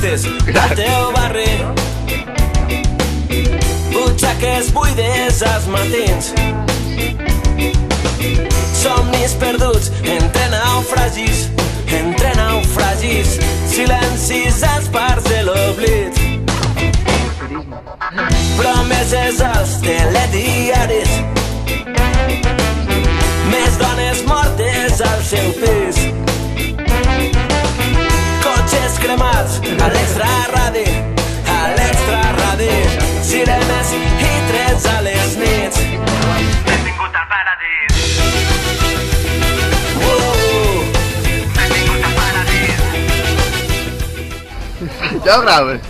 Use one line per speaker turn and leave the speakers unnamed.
festes del teu barri. Butxaques buides als matins, somnis perduts entre naufragis, silencis als parcs de l'oblit, promeses als telediaris, més dones mortes al seu pis, cotxes cremats a l'extraradi, sirenes i trets a les nits.
Benvingut al paradís. Benvingut al paradís.
Ja ho graves?